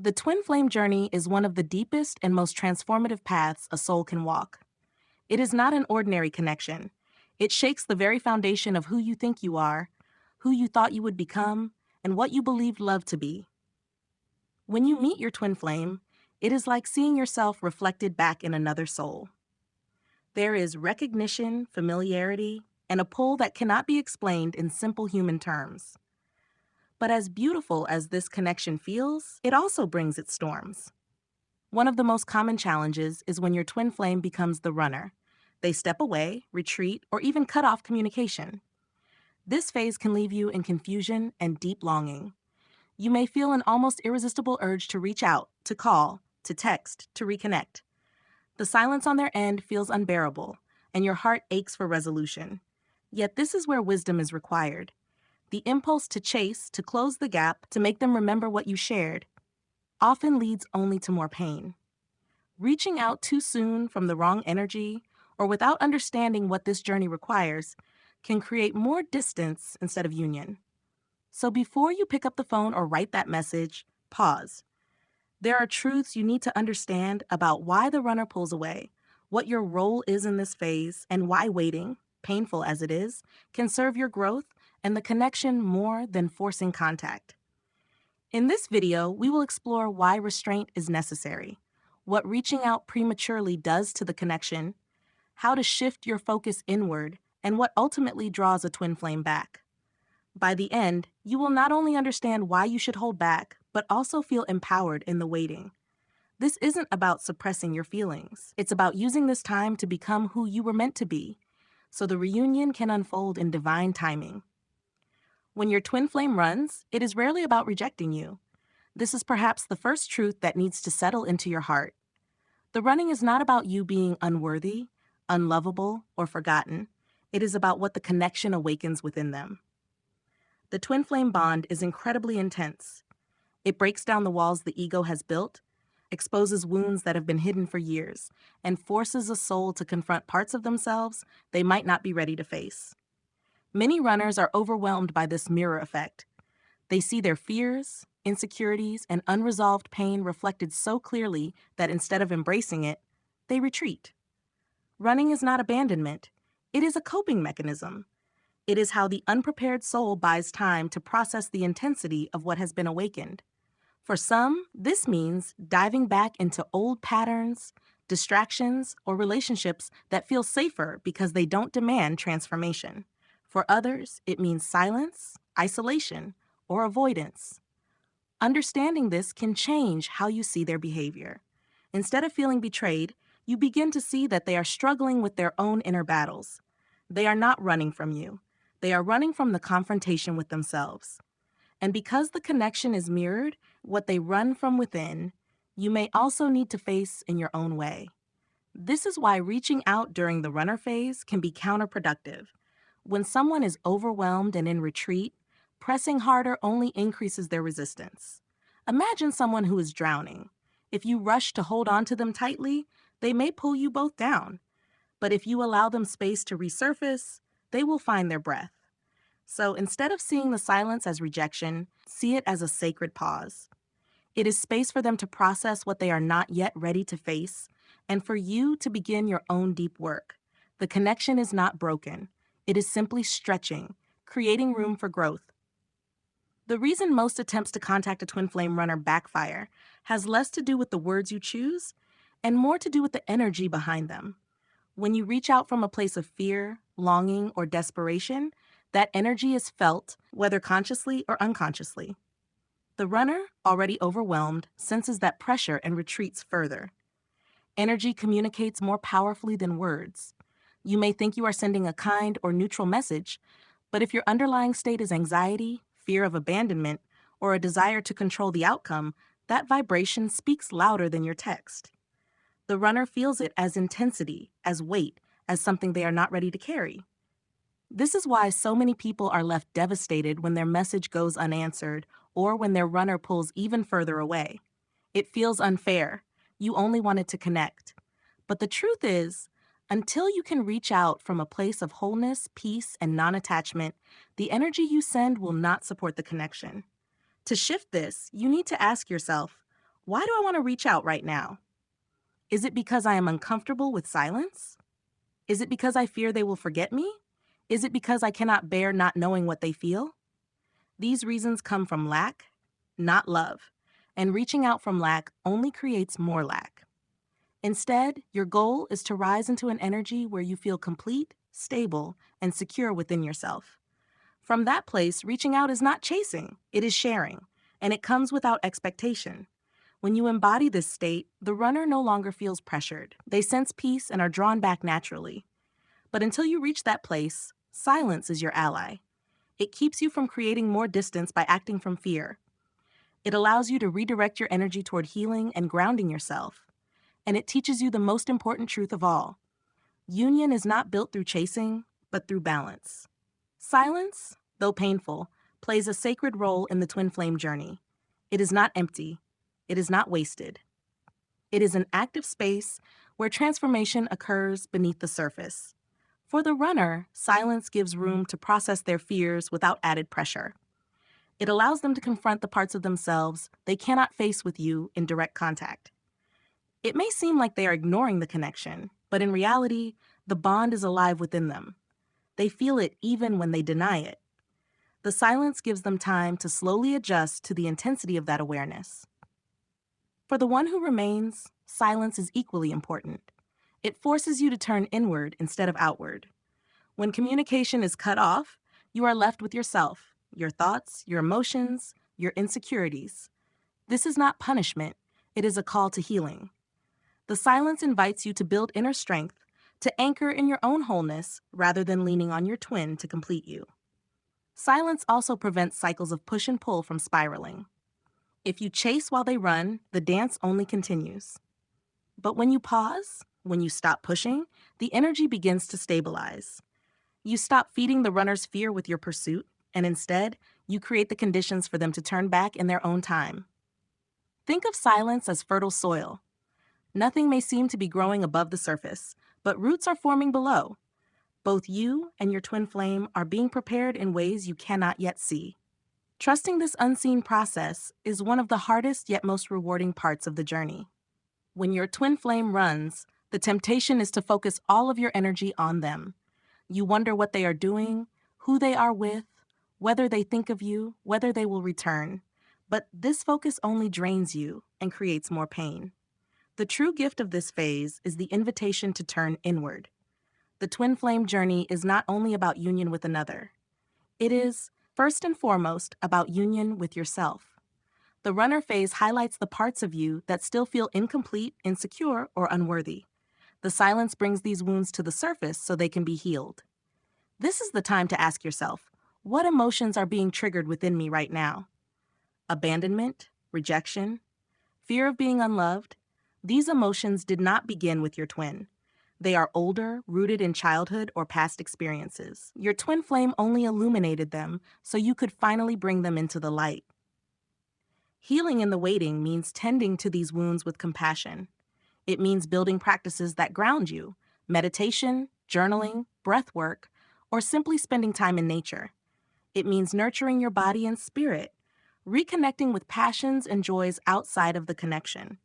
The twin flame journey is one of the deepest and most transformative paths a soul can walk. It is not an ordinary connection. It shakes the very foundation of who you think you are, who you thought you would become, and what you believed love to be. When you meet your twin flame, it is like seeing yourself reflected back in another soul. There is recognition, familiarity, and a pull that cannot be explained in simple human terms. But as beautiful as this connection feels, it also brings its storms. One of the most common challenges is when your twin flame becomes the runner. They step away, retreat, or even cut off communication. This phase can leave you in confusion and deep longing. You may feel an almost irresistible urge to reach out, to call, to text, to reconnect. The silence on their end feels unbearable, and your heart aches for resolution. Yet this is where wisdom is required. The impulse to chase, to close the gap, to make them remember what you shared, often leads only to more pain. Reaching out too soon from the wrong energy, or without understanding what this journey requires, can create more distance instead of union. So before you pick up the phone or write that message, pause. There are truths you need to understand about why the runner pulls away, what your role is in this phase, and why waiting, painful as it is, can serve your growth and the connection more than forcing contact. In this video, we will explore why restraint is necessary, what reaching out prematurely does to the connection, how to shift your focus inward, and what ultimately draws a twin flame back. By the end, you will not only understand why you should hold back, but also feel empowered in the waiting. This isn't about suppressing your feelings. It's about using this time to become who you were meant to be, so the reunion can unfold in divine timing. When your twin flame runs, it is rarely about rejecting you. This is perhaps the first truth that needs to settle into your heart. The running is not about you being unworthy, unlovable, or forgotten. It is about what the connection awakens within them. The twin flame bond is incredibly intense. It breaks down the walls the ego has built, exposes wounds that have been hidden for years, and forces a soul to confront parts of themselves they might not be ready to face. Many runners are overwhelmed by this mirror effect. They see their fears, insecurities, and unresolved pain reflected so clearly that instead of embracing it, they retreat. Running is not abandonment. It is a coping mechanism. It is how the unprepared soul buys time to process the intensity of what has been awakened. For some, this means diving back into old patterns, distractions, or relationships that feel safer because they don't demand transformation. For others, it means silence, isolation, or avoidance. Understanding this can change how you see their behavior. Instead of feeling betrayed, you begin to see that they are struggling with their own inner battles. They are not running from you. They are running from the confrontation with themselves. And because the connection is mirrored, what they run from within, you may also need to face in your own way. This is why reaching out during the runner phase can be counterproductive. When someone is overwhelmed and in retreat, pressing harder only increases their resistance. Imagine someone who is drowning. If you rush to hold on to them tightly, they may pull you both down. But if you allow them space to resurface, they will find their breath. So instead of seeing the silence as rejection, see it as a sacred pause. It is space for them to process what they are not yet ready to face, and for you to begin your own deep work. The connection is not broken. It is simply stretching, creating room for growth. The reason most attempts to contact a twin flame runner backfire has less to do with the words you choose and more to do with the energy behind them. When you reach out from a place of fear, longing, or desperation, that energy is felt, whether consciously or unconsciously. The runner, already overwhelmed, senses that pressure and retreats further. Energy communicates more powerfully than words. You may think you are sending a kind or neutral message, but if your underlying state is anxiety, fear of abandonment, or a desire to control the outcome, that vibration speaks louder than your text. The runner feels it as intensity, as weight, as something they are not ready to carry. This is why so many people are left devastated when their message goes unanswered or when their runner pulls even further away. It feels unfair. You only wanted to connect. But the truth is, until you can reach out from a place of wholeness, peace, and non-attachment, the energy you send will not support the connection. To shift this, you need to ask yourself, Why do I want to reach out right now? Is it because I am uncomfortable with silence? Is it because I fear they will forget me? Is it because I cannot bear not knowing what they feel? These reasons come from lack, not love, and reaching out from lack only creates more lack. Instead, your goal is to rise into an energy where you feel complete, stable, and secure within yourself. From that place, reaching out is not chasing, it is sharing, and it comes without expectation. When you embody this state, the runner no longer feels pressured. They sense peace and are drawn back naturally. But until you reach that place, silence is your ally. It keeps you from creating more distance by acting from fear. It allows you to redirect your energy toward healing and grounding yourself. And it teaches you the most important truth of all. Union is not built through chasing, but through balance. Silence, though painful, plays a sacred role in the twin flame journey. It is not empty. It is not wasted. It is an active space where transformation occurs beneath the surface. For the runner, silence gives room to process their fears without added pressure. It allows them to confront the parts of themselves they cannot face with you in direct contact. It may seem like they are ignoring the connection, but in reality, the bond is alive within them. They feel it even when they deny it. The silence gives them time to slowly adjust to the intensity of that awareness. For the one who remains, silence is equally important. It forces you to turn inward instead of outward. When communication is cut off, you are left with yourself, your thoughts, your emotions, your insecurities. This is not punishment, it is a call to healing. The silence invites you to build inner strength, to anchor in your own wholeness rather than leaning on your twin to complete you. Silence also prevents cycles of push and pull from spiraling. If you chase while they run, the dance only continues. But when you pause, when you stop pushing, the energy begins to stabilize. You stop feeding the runner's fear with your pursuit, and instead, you create the conditions for them to turn back in their own time. Think of silence as fertile soil. Nothing may seem to be growing above the surface, but roots are forming below. Both you and your twin flame are being prepared in ways you cannot yet see. Trusting this unseen process is one of the hardest yet most rewarding parts of the journey. When your twin flame runs, the temptation is to focus all of your energy on them. You wonder what they are doing, who they are with, whether they think of you, whether they will return. But this focus only drains you and creates more pain. The true gift of this phase is the invitation to turn inward. The twin flame journey is not only about union with another. It is, first and foremost, about union with yourself. The runner phase highlights the parts of you that still feel incomplete, insecure, or unworthy. The silence brings these wounds to the surface so they can be healed. This is the time to ask yourself, what emotions are being triggered within me right now? Abandonment, rejection, fear of being unloved. These emotions did not begin with your twin. They are older, rooted in childhood or past experiences. Your twin flame only illuminated them so you could finally bring them into the light. Healing in the waiting means tending to these wounds with compassion. It means building practices that ground you, meditation, journaling, breath work, or simply spending time in nature. It means nurturing your body and spirit, reconnecting with passions and joys outside of the connection.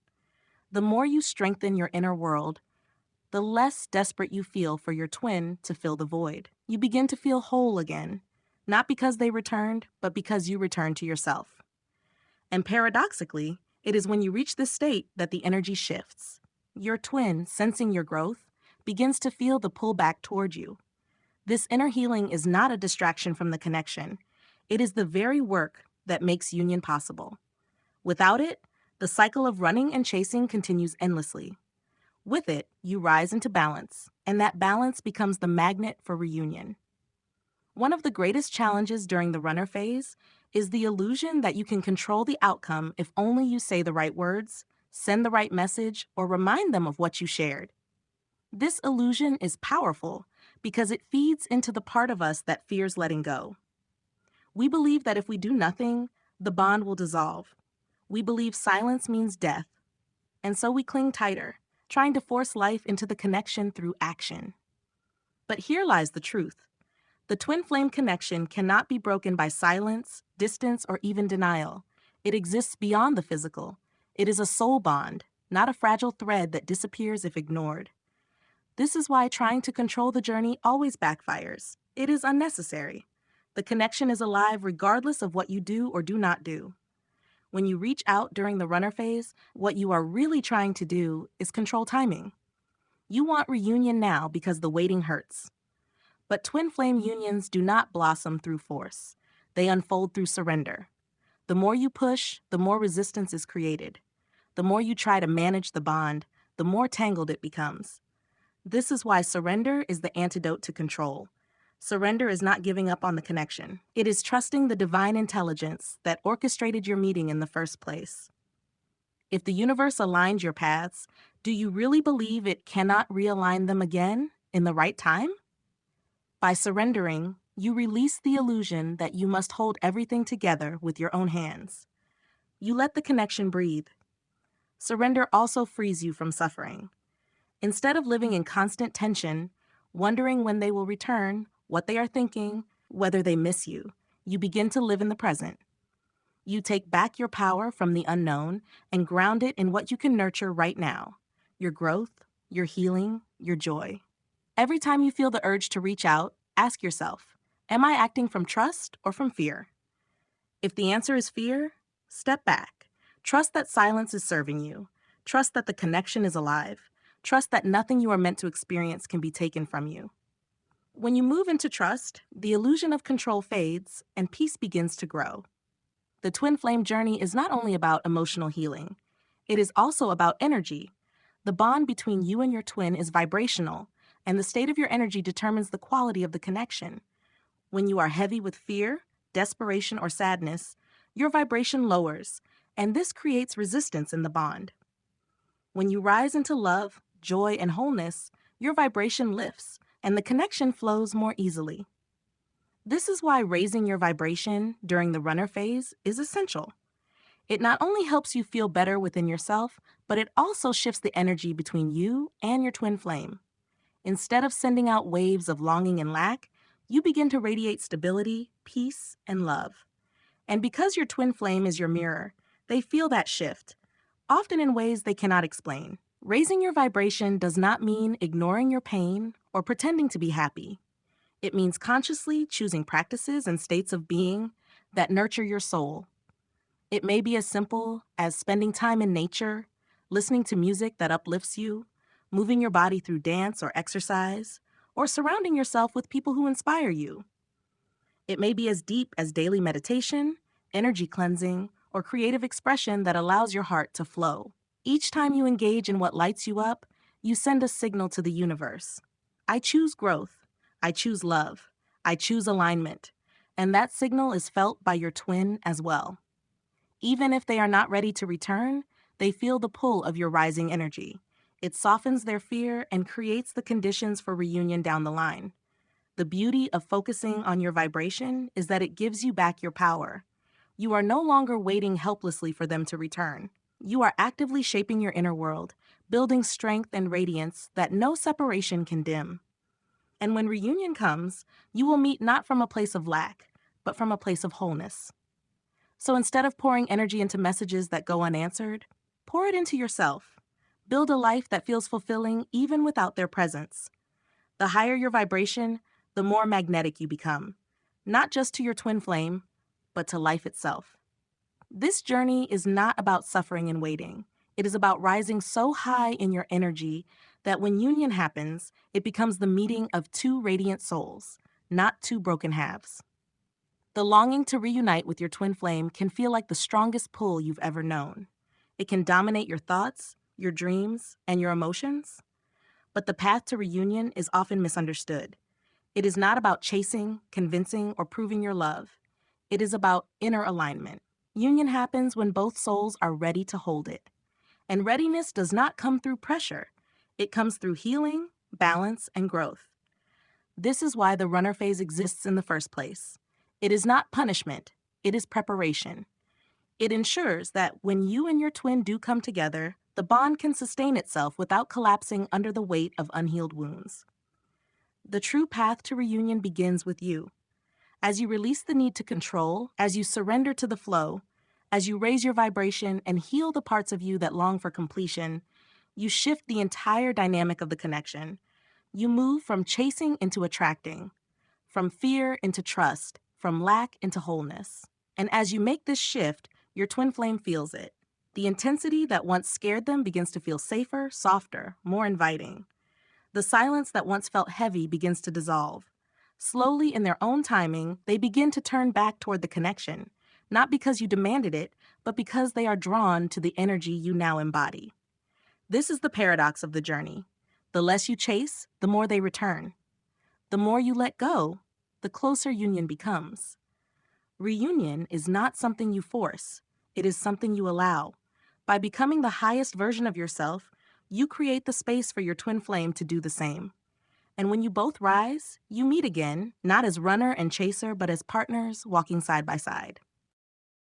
The more you strengthen your inner world, the less desperate you feel for your twin to fill the void. You begin to feel whole again, not because they returned, but because you returned to yourself. And paradoxically, it is when you reach this state that the energy shifts. Your twin, sensing your growth, begins to feel the pull back toward you. This inner healing is not a distraction from the connection. It is the very work that makes union possible. Without it, the cycle of running and chasing continues endlessly. With it, you rise into balance, and that balance becomes the magnet for reunion. One of the greatest challenges during the runner phase is the illusion that you can control the outcome if only you say the right words, send the right message, or remind them of what you shared. This illusion is powerful because it feeds into the part of us that fears letting go. We believe that if we do nothing, the bond will dissolve. We believe silence means death, and so we cling tighter, trying to force life into the connection through action. But here lies the truth. The twin flame connection cannot be broken by silence, distance, or even denial. It exists beyond the physical. It is a soul bond, not a fragile thread that disappears if ignored. This is why trying to control the journey always backfires. It is unnecessary. The connection is alive regardless of what you do or do not do. When you reach out during the runner phase, what you are really trying to do is control timing. You want reunion now because the waiting hurts. But twin flame unions do not blossom through force. They unfold through surrender. The more you push, the more resistance is created. The more you try to manage the bond, the more tangled it becomes. This is why surrender is the antidote to control. Surrender is not giving up on the connection. It is trusting the divine intelligence that orchestrated your meeting in the first place. If the universe aligns your paths, do you really believe it cannot realign them again in the right time? By surrendering, you release the illusion that you must hold everything together with your own hands. You let the connection breathe. Surrender also frees you from suffering. Instead of living in constant tension, wondering when they will return, what they are thinking, whether they miss you, you begin to live in the present. You take back your power from the unknown and ground it in what you can nurture right now: your growth, your healing, your joy. Every time you feel the urge to reach out, ask yourself, am I acting from trust or from fear? If the answer is fear, step back. Trust that silence is serving you. Trust that the connection is alive. Trust that nothing you are meant to experience can be taken from you. When you move into trust, the illusion of control fades and peace begins to grow. The twin flame journey is not only about emotional healing, it is also about energy. The bond between you and your twin is vibrational, and the state of your energy determines the quality of the connection. When you are heavy with fear, desperation, or sadness, your vibration lowers, and this creates resistance in the bond. When you rise into love, joy, and wholeness, your vibration lifts, and the connection flows more easily. This is why raising your vibration during the runner phase is essential. It not only helps you feel better within yourself, but it also shifts the energy between you and your twin flame. Instead of sending out waves of longing and lack, you begin to radiate stability, peace, and love. And because your twin flame is your mirror, they feel that shift, often in ways they cannot explain. Raising your vibration does not mean ignoring your pain or pretending to be happy. It means consciously choosing practices and states of being that nurture your soul. It may be as simple as spending time in nature, listening to music that uplifts you, moving your body through dance or exercise, or surrounding yourself with people who inspire you. It may be as deep as daily meditation, energy cleansing, or creative expression that allows your heart to flow. Each time you engage in what lights you up, you send a signal to the universe. I choose growth. I choose love. I choose alignment. And that signal is felt by your twin as well. Even if they are not ready to return, they feel the pull of your rising energy. It softens their fear and creates the conditions for reunion down the line. The beauty of focusing on your vibration is that it gives you back your power. You are no longer waiting helplessly for them to return. You are actively shaping your inner world, building strength and radiance that no separation can dim. And when reunion comes, you will meet not from a place of lack, but from a place of wholeness. So instead of pouring energy into messages that go unanswered, pour it into yourself. Build a life that feels fulfilling even without their presence. The higher your vibration, the more magnetic you become, not just to your twin flame, but to life itself. This journey is not about suffering and waiting. It is about rising so high in your energy that when union happens, it becomes the meeting of two radiant souls, not two broken halves. The longing to reunite with your twin flame can feel like the strongest pull you've ever known. It can dominate your thoughts, your dreams, and your emotions. But the path to reunion is often misunderstood. It is not about chasing, convincing, or proving your love. It is about inner alignment. Union happens when both souls are ready to hold it. And readiness does not come through pressure. It comes through healing, balance, and growth. This is why the runner phase exists in the first place. It is not punishment. It is preparation. It ensures that when you and your twin do come together, the bond can sustain itself without collapsing under the weight of unhealed wounds. The true path to reunion begins with you. As you release the need to control, as you surrender to the flow, As you raise your vibration and heal the parts of you that long for completion, you shift the entire dynamic of the connection. You move from chasing into attracting, from fear into trust, from lack into wholeness. And as you make this shift, your twin flame feels it. The intensity that once scared them begins to feel safer, softer, more inviting. The silence that once felt heavy begins to dissolve. Slowly, in their own timing, they begin to turn back toward the connection, not because you demanded it, but because they are drawn to the energy you now embody. This is the paradox of the journey. The less you chase, the more they return. The more you let go, the closer union becomes. Reunion is not something you force, it is something you allow. By becoming the highest version of yourself, you create the space for your twin flame to do the same. And when you both rise, you meet again, not as runner and chaser, but as partners walking side by side.